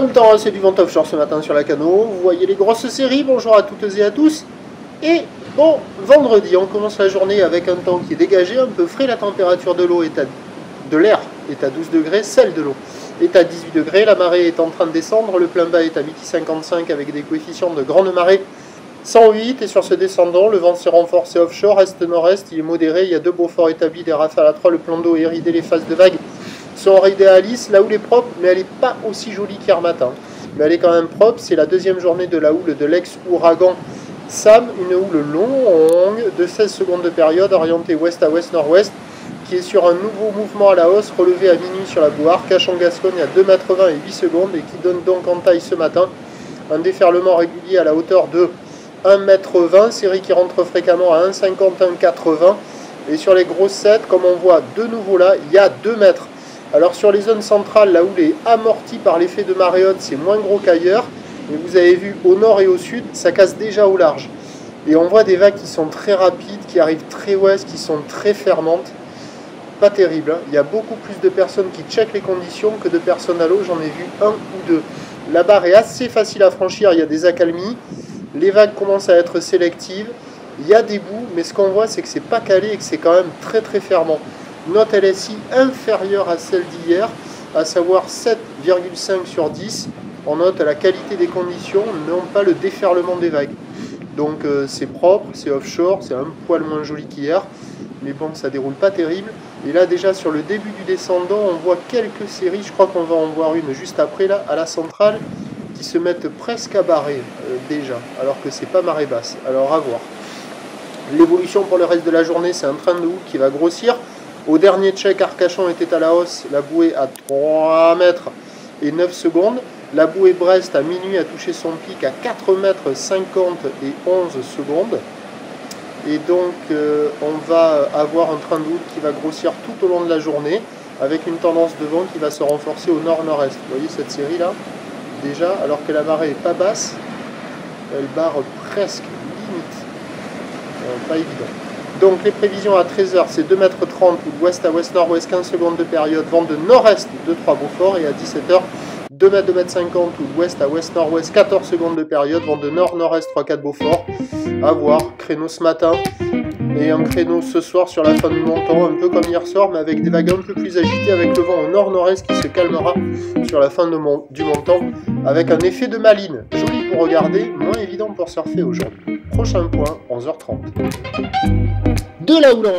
même temps, c'est du vent offshore ce matin sur la Cano. Vous voyez les grosses séries. Bonjour à toutes et à tous. Et bon, vendredi, on commence la journée avec un temps qui est dégagé, un peu frais. La température de l'eau de l'air est à 12 degrés, celle de l'eau est à 18 degrés. La marée est en train de descendre. Le plein bas est à 8,55 avec des coefficients de grande marée 108. Et sur ce descendant, le vent s'est renforcé offshore, est-nord-est. Il est modéré. Il y a 2 beaux forts établis, des rafales à 3. Le plan d'eau est ridé, les phases de vagues sont ridées à lisse. La houle est propre, mais elle n'est pas aussi jolie qu'hier matin. Mais elle est quand même propre. C'est la deuxième journée de la houle de l'ex-ouragan Sam, une houle longue de 16 secondes de période, orientée ouest à ouest-nord-ouest, qui est sur un nouveau mouvement à la hausse, relevé à minuit sur la Bouarre, Cachan-Gascogne à 2,20 m et 8 secondes, et qui donne donc en taille ce matin un déferlement régulier à la hauteur de 1,20 m, série qui rentre fréquemment à 1,50 1,80 et sur les grosses 7, comme on voit de nouveau là, il y a 2 mètres. Alors sur les zones centrales, la houle est amortie par l'effet de marée haute, c'est moins gros qu'ailleurs. Mais vous avez vu, au nord et au sud, ça casse déjà au large. Et on voit des vagues qui sont très rapides, qui arrivent très ouest, qui sont très fermantes. Pas terrible, hein. Il y a beaucoup plus de personnes qui checkent les conditions que de personnes à l'eau. J'en ai vu 1 ou 2. La barre est assez facile à franchir, il y a des accalmies. Les vagues commencent à être sélectives. Il y a des bouts, mais ce qu'on voit, c'est que c'est pas calé et que c'est quand même très très fermant. Note LSI inférieure à celle d'hier, à savoir 7,5 sur 10. On note la qualité des conditions, non pas le déferlement des vagues. Donc c'est propre, c'est offshore, c'est un poil moins joli qu'hier. Mais bon, ça déroule pas terrible. Et là déjà sur le début du descendant, on voit quelques séries. Je crois qu'on va en voir une juste après là, à la centrale, qui se mettent presque à barrer déjà, alors que c'est pas marée basse. Alors à voir. L'évolution pour le reste de la journée, c'est un train de houle qui va grossir. Au dernier check, Arcachon était à la hausse, la bouée à 3 mètres et 9 secondes. La bouée Brest à minuit a touché son pic à 4 mètres 50 et 11 secondes. Et donc on va avoir un train de houle qui va grossir tout au long de la journée avec une tendance de vent qui va se renforcer au nord-nord-est. Vous voyez cette série là déjà, alors que la marée n'est pas basse, elle barre presque limite. Pas évident. Donc les prévisions à 13h, c'est 2,30 m ou d'ouest à ouest-nord-ouest, 15 secondes de période, vent de nord-est de 3 Beaufort, et à 17h, 2 m 2,50 m ou d'ouest à ouest-nord-ouest, 14 secondes de période, vent de nord-nord-est 3,4 Beaufort. À voir, créneau ce matin et un créneau ce soir sur la fin du montant, un peu comme hier soir, mais avec des vagues un peu plus agitées, avec le vent au nord-nord-est qui se calmera sur la fin du montant, avec un effet de maline. Joli pour regarder, moins évident pour surfer aujourd'hui. Prochain point, 11h30. De la houle